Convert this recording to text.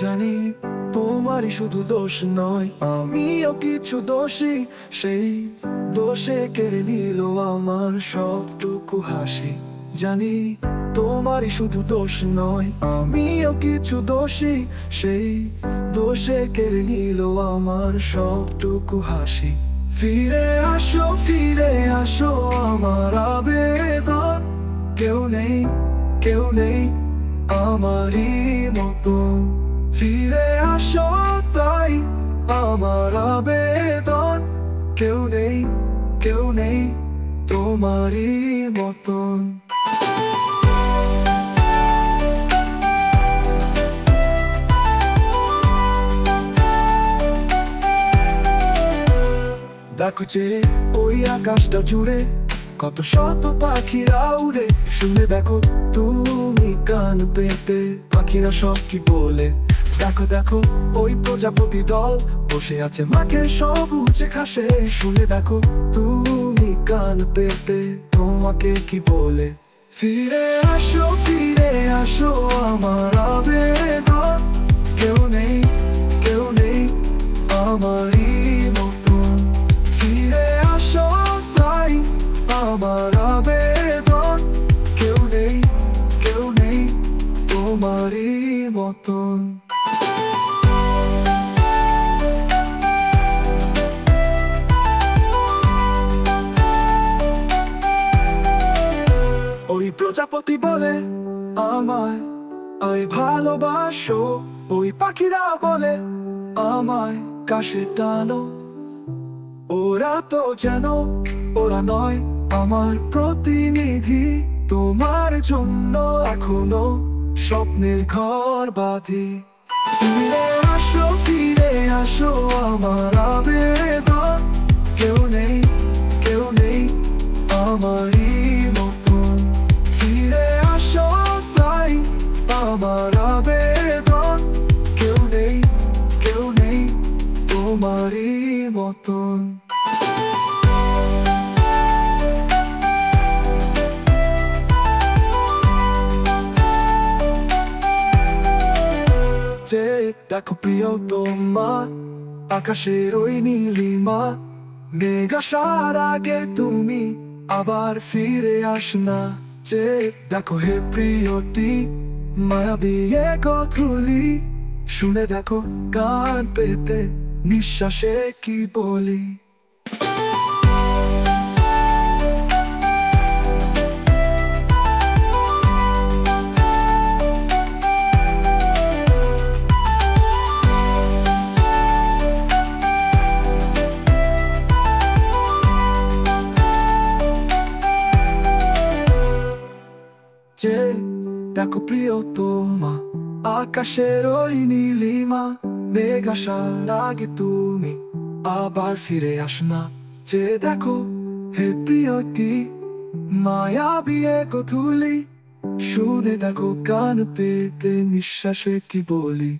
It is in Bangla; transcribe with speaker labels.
Speaker 1: জানি তোমারই শুধু দোষ নয়, আমিও কিছু দোষী। সেই দোষে কেড়ে নিল আমার সবটুকু হাসি। জানি তোমারই শুধু দোষ নয়, আমিও কিছু দোষী। সেই দোষে কেড়ে নিল আমার সবটুকু হাসি। ফিরে আসো আমার আবেদন। কেউ নেই আমারই মতন। ফিরে আসো তাই আমার আবেদন। কেউ নেই তোমারই মতন। দেখো যে ওই আকাশটা জুড়ে কত শত পাখিরা উড়ে। শুনে দেখো তুমি কান পেতে পাখিরা সব কি বলে। দেখো ওই প্রজাপতি দল বসে আছে মাঠে সবুজে ঘাসে। শুনে দেখো তুমি কান পেতে তোমাকে কি বলে। ফিরে আসো আমার আবেদন। কেউ নেই আমারই মতন। ফিরে আসো তাই আমার আবেদন। কেউ নেই তোমারই মতন। ওই প্রজাপতি বলে আমায় ভালোবাসো। ওই পাখিরা বলে আমায় কাছে টানো। ওরা নয় আমার প্রতিনিধি। তোমার জন্য এখনো স্বপ্নের ঘর বাঁধি। ফিরে আসো আমার আবেদন। কেউ নেই আমারই মতন। ফিরে আসো তাই আমার আবেদন। কেউ নেই তোমারই মতন। দেখো প্রিয়তমা আকাশের ওই নীলিমা। মেঘ আসার আগে তুমি আবার ফিরে আসনা। দেখো হে প্রিয়তি মায়াবী এক অথলি। শুনে দেখো কান পেতে নিঃশ্বাসে কি বলি। দেখো প্রিয়তমা আকাশের ওই নীলিমা। মেঘ আসার আগে তুমি আবার ফিরে আসনা। দেখো হে প্রিয়তি মায়াবী এক অথলি। শুনে দেখো কান পেতে নিঃশ্বাসে কি বলি।